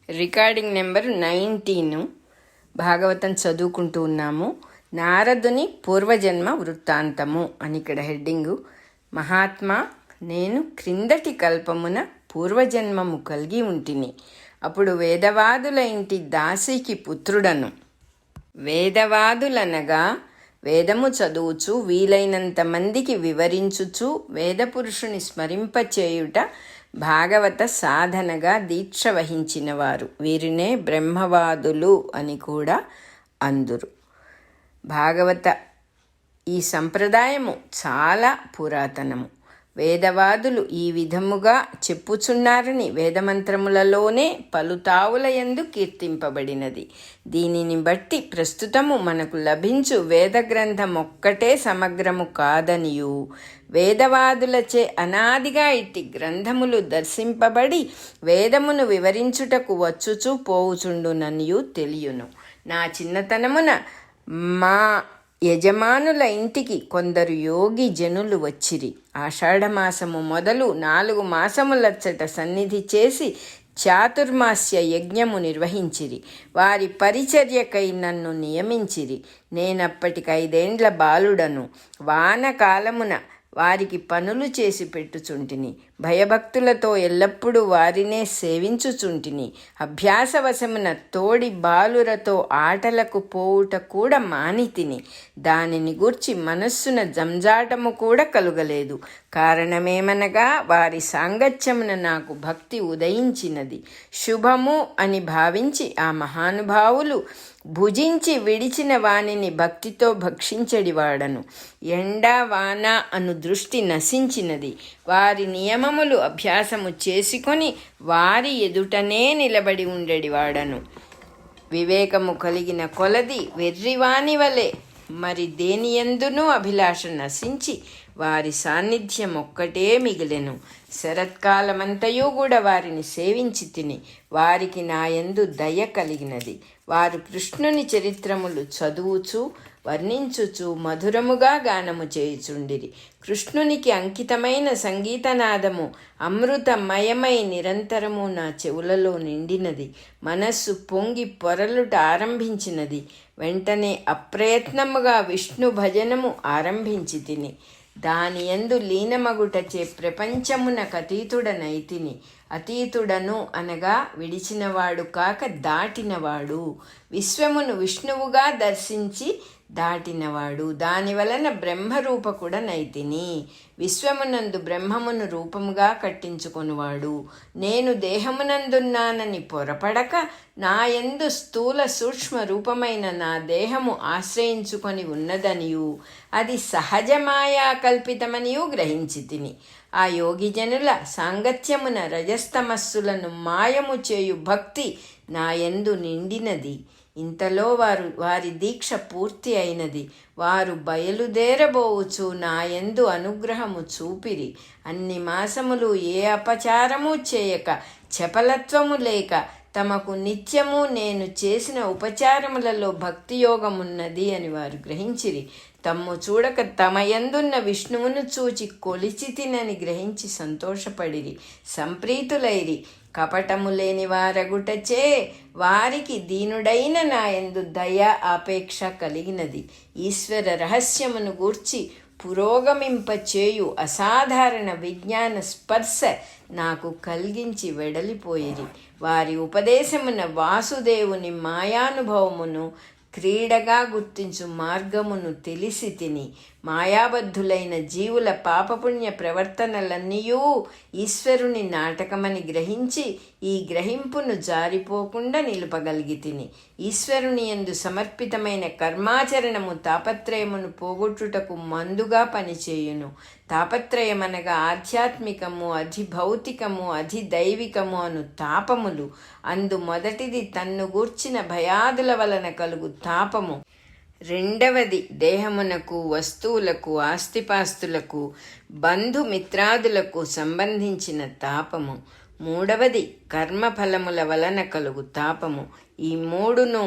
Recording number 19 Bhagavatam చదువుకుంటూ ఉన్నాము. నారదుని పూర్వజన్మ వృత్తాంతము అని ఇక్కడ హెడ్డింగు. మహాత్మా, నేను క్రిందటి కల్పమున పూర్వజన్మము కలిగి ఉంటిని. అప్పుడు వేదవాదుల ఇంటి దాసికి పుత్రుడను. వేదవాదులనగా వేదము చదువుచు వీలైనంత మందికి వివరించుచు వేదపురుషుని స్మరింపచేయుట భాగవత సాధనగా దీక్ష వహించిన వారు. వీరినే బ్రహ్మవాదులు అని కూడా అందురు. భాగవత ఈ సంప్రదాయము చాలా పురాతనము. వేదవాదులు ఈ విధముగా చెప్పుచున్నారని వేదమంత్రములలోనే పలుతావుల యందు కీర్తింపబడినది. దీనిని బట్టి ప్రస్తుతము మనకు లభించు వేద గ్రంథం ఒక్కటే సమగ్రము కాదనియు, వేదవాదులచే అనాదిగా ఇట్టి గ్రంథములు దర్శింపబడి వేదమును వివరించుటకు వచ్చుచూ పోవుచుండుననియు తెలియను. నా చిన్నతనమున మా యజమానుల ఇంటికి కొందరు యోగి జనులు వచ్చిరి. ఆషాఢమాసము మొదలు 4 మాసములచ్చట సన్నిధి చేసి చాతుర్మాస్య యజ్ఞము నిర్వహించిరి. వారి పరిచర్యకై నన్ను నియమించిరి. నేనప్పటికి 5 ఏండ్ల బాలుడను. వానకాలమున వారికి పనులు చేసి పెట్టుచుంటిని. భయభక్తులతో ఎల్లప్పుడూ వారినే సేవించుచుంటిని. అభ్యాసవశమున తోడి బాలురతో ఆటలకు పోవుట కూడా మానితిని. దానిని గూర్చి మనస్సున జంజాటము కూడా కలుగలేదు. కారణమేమనగా వారి సాంగత్యమున నాకు భక్తి ఉదయించినది. శుభము అని భావించి ఆ మహానుభావులు భుజించి విడిచిన వానిని భక్తితో భక్షించడివాడను. ఎండ వాన అను దృష్టి నశించినది. వారి నియమములు అభ్యాసము చేసుకొని వారి ఎదుటనే నిలబడి ఉండేడివాడను. వివేకము కలిగిన కొలది వెర్రివాని వలె మరి దేనియందునూ అభిలాష నశించి వారి సాన్నిధ్యం ఒక్కటే మిగిలెను. శరత్కాలమంతయూ కూడా వారిని సేవించి తిని వారికి నాయందు దయ కలిగినది. వారు కృష్ణుని చరిత్రములు చదువుచు వర్ణించుచు మధురముగా గానము చేయుచుండిరి. కృష్ణునికి అంకితమైన సంగీతనాదము అమృతమయమై నిరంతరము నా చెవులలో నిండినది. మనస్సు పొంగి పొరలుట ఆరంభించినది. వెంటనే అప్రయత్నముగా విష్ణు భజనము ఆరంభించి తిని దాని యందు లీనమగుటచే ప్రపంచమునకు అతీతుడనైతిని. అతీతుడను అనగా విడిచినవాడు కాక దాటినవాడు. విశ్వమును విష్ణువుగా దర్శించి దాటినవాడు. దానివలన బ్రహ్మరూపకుడనైతిని. విశ్వమునందు బ్రహ్మమును రూపముగా కట్టించుకొనువాడు. నేను దేహమునందున్నానని పొరపడక నాయందు స్థూల సూక్ష్మ రూపమైన నా దేహము ఆశ్రయించుకొని ఉన్నదనియు అది సహజమాయా కల్పితమనియు గ్రహించి తిని. ఆ యోగిజనుల సాంగత్యమున రజస్తమస్సులను మాయము చేయు భక్తి నాయందు నిండినది. ఇంతలో వారి దీక్ష పూర్తి అయినది. వారు బయలుదేరబోవుచు నాయందు అనుగ్రహము చూపిరి. అన్ని మాసములు ఏ అపచారము చేయక చపలత్వము లేక తమకు నిత్యము నేను చేసిన ఉపచారములలో భక్తియోగమున్నది అని వారు గ్రహించిరి. తమ్ము చూడక తమయందున్న విష్ణువును చూచి కొలిచితినని గ్రహించి సంతోషపడిరి. సంప్రీతులైరి. కపటము లేని వారగుటచే వారికి దీనుడైన నాయందు దయ ఆపేక్ష కలిగినది. ఈశ్వర రహస్యమును గూర్చి పురోగమింపచేయు అసాధారణ విజ్ఞాన స్పర్శ నాకు కలిగించి వెడలిపోయిరి. వారి ఉపదేశమున వాసుదేవుని మాయానుభవమును క్రీడగా గుర్తించు మార్గమును తెలిసి తిని మాయాబద్ధులైన జీవుల పాపపుణ్య ప్రవర్తనలన్నీయూ ఈశ్వరుని నాటకమని గ్రహించి ఈ గ్రహింపును జారిపోకుండా నిలుపగలిగి తిని. ఈశ్వరుని యందు సమర్పితమైన కర్మాచరణము తాపత్రయమును పోగొట్టుటకు మందుగా పనిచేయును. తాపత్రయమనగా ఆధ్యాత్మికము, అధిభౌతికము, అధిదైవికము అను తాపములు. అందు మొదటిది తన్ను గూర్చిన భయాదుల వలన కలుగు తాపము. రెండవది దేహమునకు, వస్తువులకు, ఆస్తిపాస్తులకు, బంధుమిత్రాదులకు సంబంధించిన తాపము. మూడవది కర్మఫలముల వలన కలుగు తాపము. ఈ మూడును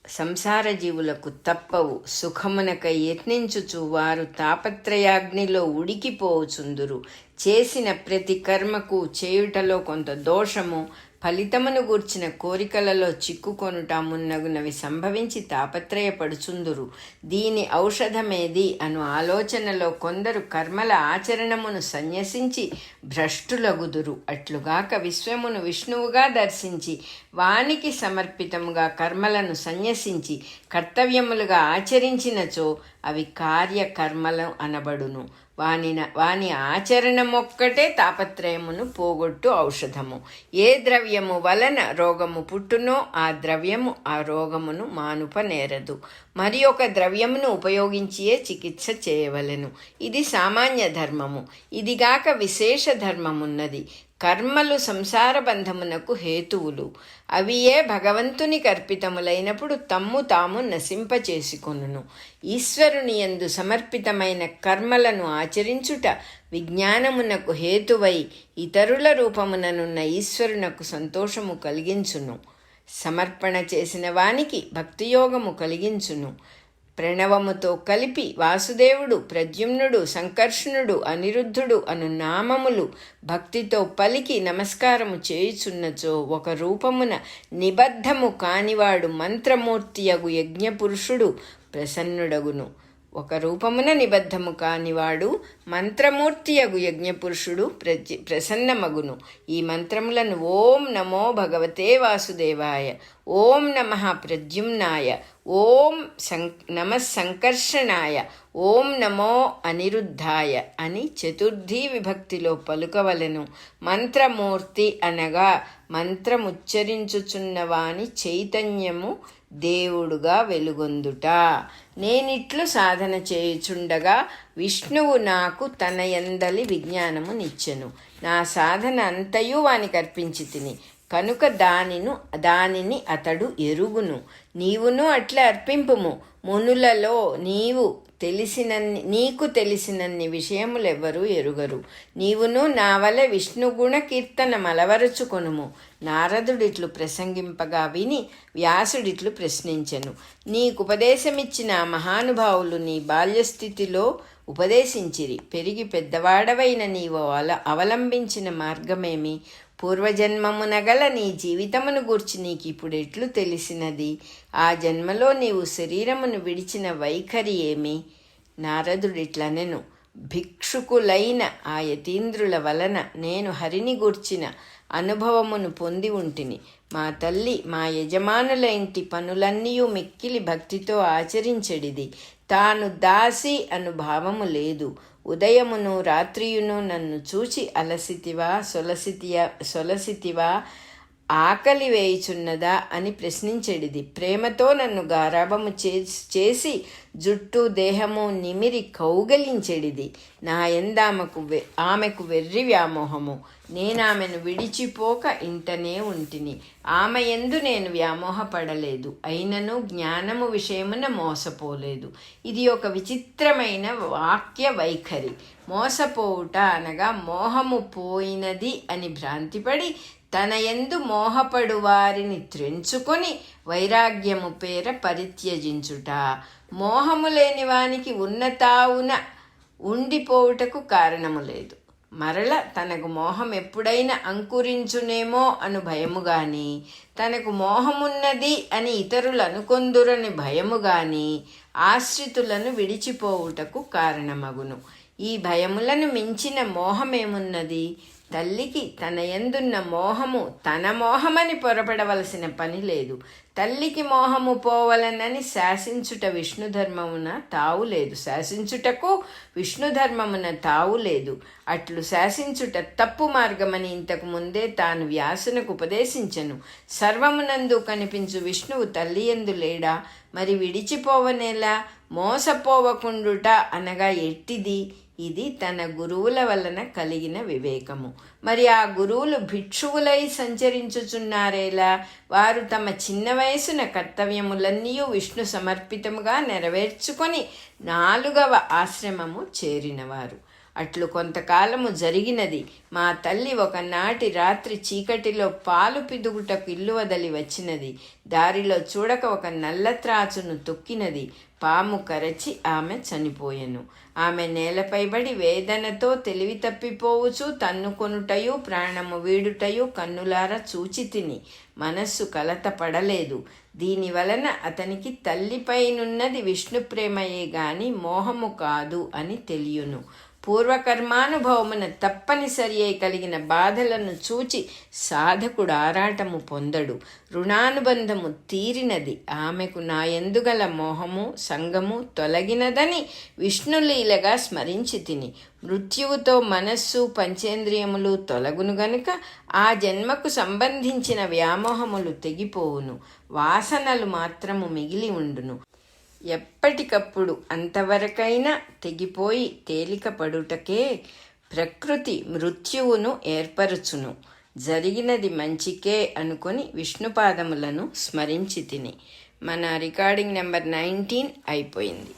సంసార జీవులకు తప్పవు. సుఖమునకై యత్నించుచు వారు తాపత్రయాగ్నిలో ఉడికిపోవుచుందురు. చేసిన ప్రతి కర్మకు చేయుటలో కొంత దోషము, ఫలితమును గూర్చిన కోరికలలో చిక్కుకొనుట మున్నగునవి సంభవించి తాపత్రయపడుచుందురు. దీని ఔషధమేది అను ఆలోచనలో కొందరు కర్మల ఆచరణమును సన్యసించి భ్రష్టులగుదురు. అట్లుగాక విశ్వమును విష్ణువుగా దర్శించి వానికి సమర్పితముగా కర్మలను సన్యసించి కర్తవ్యములుగా ఆచరించినచో అవి కార్యకర్మలు అనబడును. వాని ఆచరణమొక్కటే తాపత్రయమును పోగొట్టు ఔషధము. ఏ ద్రవ్యము వలన రోగము పుట్టునో ఆ ద్రవ్యము ఆ రోగమును మానుపనేరదు. మరి ఒక ద్రవ్యమును ఉపయోగించియే చికిత్స చేయవలెను. ఇది సామాన్య ధర్మము. ఇదిగాక విశేష ధర్మమున్నది. కర్మలు సంసార బంధమునకు హేతువులు. అవియే భగవంతుని కర్పితములైనప్పుడు తమ్ము తాము నశింపచేసుకొనును. ఈశ్వరుని యందు సమర్పితమైన కర్మలను ఆచరించుట విజ్ఞానమునకు హేతువై ఇతరుల రూపముననున్న ఈశ్వరునకు సంతోషము కలిగించును. సమర్పణ చేసిన వానికి భక్తియోగము కలిగించును. ప్రణవముతో కలిపి వాసుదేవుడు, ప్రద్యుమ్నుడు, సంకర్షణుడు, అనిరుద్ధుడు అను నామములు భక్తితో పలికి నమస్కారము చేయుచున్నచో ఒక రూపమున నిబద్ధము కానివాడు మంత్రమూర్తియగు యజ్ఞపురుషుడు ప్రసన్నుడగును. ఒక రూపమున నిబద్ధము కానివాడు మంత్రమూర్తియగు యజ్ఞపురుషుడు ప్రసన్నమగును. ఈ మంత్రములను ఓం నమో భగవతే వాసుదేవాయ, ఓం నమః ప్రద్యుమ్నాయ, ఓం నమః సంకర్షణాయ, ఓం నమో అనిరుద్ధాయ అని చతుర్థీ విభక్తిలో పలుకవలెను. మంత్రమూర్తి అనగా మంత్రముచ్చరించుచున్నవాని చైతన్యము దేవుడుగా వెలుగొందుట. నేనిట్లు సాధన చేయుచుండగా విష్ణువు నాకు తన యందలి విజ్ఞానమునిచ్చెను. నా సాధన అంతయు వానికి అర్పించి తిని కనుక దానిని అతడు ఎరుగును. నీవును అట్లా అర్పింపుము. మునులలో నీకు తెలిసినన్ని విషయములెవ్వరూ ఎరుగరు. నీవును నా వలె విష్ణుగుణ కీర్తన మలవరుచుకొనుము. నారదుడిట్లు ప్రసంగింపగా విని వ్యాసుడిట్లు ప్రశ్నించెను. నీకుపదేశమిచ్చిన మహానుభావులు నీ బాల్యస్థితిలో ఉపదేశించిరి. పెరిగి పెద్దవాడవైన నీవు అవలంబించిన మార్గమేమి? పూర్వజన్మమునగల నీ జీవితమును గూర్చి నీకిప్పుడెట్లు తెలిసినది? ఆ జన్మలో నీవు శరీరమును విడిచిన వైఖరి ఏమి? నారదుడిట్లనెను. భిక్షుకులైన ఆ యతీంద్రుల వలన నేను హరిని గూర్చిన అనుభవమును పొంది ఉంటిని. మా తల్లి మా యజమానుల ఇంటి పనులన్నీయు మిక్కిలి భక్తితో ఆచరించెడిది. తాను దాసి అను భావము లేదు. ఉదయమును రాత్రియును నన్ను చూచి అలసితివా సొలసితివా ఆకలి వేయుచున్నదా అని ప్రశ్నించెడిది. ప్రేమతో నన్ను గారాబము చేసి జుట్టు దేహము నిమిరి కౌగలించెడిది. నా ఆమెకు వెర్రి వ్యామోహము. నేనామెను విడిచిపోక ఇంటనే ఉంటిని. ఆమె యందు నేను వ్యామోహపడలేదు. అయినను జ్ఞానము విషయమున మోసపోలేదు. ఇది ఒక విచిత్రమైన వాక్య వైఖరి. మోసపోవుట అనగా మోహము పోయినది అని భ్రాంతిపడి తన యందు మోహపడు వారిని త్రెంచుకొని వైరాగ్యము పేర పరిత్యజించుట. మోహము లేని వానికి ఉన్నతావున ఉండిపోవుటకు కారణము లేదు. మరల తనకు మోహం ఎప్పుడైనా అంకురించునేమో అను భయము గాని, తనకు మోహమున్నది అని ఇతరులు అనుకొందురని భయము గాని ఆశ్రితులను విడిచిపోవుటకు కారణమగును. ఈ భయములను మించిన మోహమేమున్నది? తల్లికి తన యందున్న మోహము తన మోహమని పొరపడవలసిన పని లేదు. తల్లికి మోహము పోవలనని శాసించుట విష్ణుధర్మమున తావు లేదు. శాసించుటకు విష్ణుధర్మమున తావు లేదు. అట్లు శాసించుట తప్పు మార్గమని ఇంతకు ముందే తాను వ్యాసునకు ఉపదేశించెను. సర్వమునందు కనిపించు విష్ణువు తల్లి యందు లేడా? మరి విడిచిపోవనేలా? మోసపోవకుండుట అనగా ఎట్టిది? ఇది తన గురువుల వలన కలిగిన వివేకము. మరి ఆ గురువులు భిక్షువులై సంచరించుచున్నారేలా? వారు తమ చిన్న వయసున కర్తవ్యములన్నీ విష్ణు సమర్పితముగా నెరవేర్చుకొని 4వ ఆశ్రమము చేరినవారు. అట్లు కొంతకాలము జరిగినది. మా తల్లి ఒకనాటి రాత్రి చీకటిలో పాలు పిదుగుటకు ఇల్లు వదలి వచ్చినది. దారిలో చూడక ఒక నల్లత్రాచును తొక్కినది. పాము కరచి ఆమె చనిపోయెను. ఆమె నేలపైబడి వేదనతో తెలివి తప్పిపోవచ్చు తన్నుకొనుటయు ప్రాణము వీడుటయు కన్నులార చూచి తిని మనస్సు కలత పడలేదు. దీనివలన అతనికి తల్లిపైనున్నది విష్ణు ప్రేమయే గాని మోహము కాదు అని తెలియను. పూర్వకర్మానుభవమున తప్పనిసరి అయి కలిగిన బాధలను చూచి సాధకుడు ఆరాటము పొందడు. రుణానుబంధము తీరినది. ఆమెకు నా ఎందుగల మోహము సంగము తొలగినదని విష్ణులీలగా స్మరించి తిని. మృత్యువుతో మనస్సు పంచేంద్రియములు తొలగును గనుక ఆ జన్మకు సంబంధించిన వ్యామోహములు తెగిపోవును. వాసనలు మాత్రము మిగిలి ఉండును. ఎప్పటికప్పుడు అంతవరకైనా తెగిపోయి తేలిక పడుటకే ప్రకృతి మృత్యువును ఏర్పరచును. జరిగినది మంచికే అనుకొని విష్ణుపాదములను స్మరించి తిని. మన రికార్డింగ్ నెంబర్ 19 అయిపోయింది.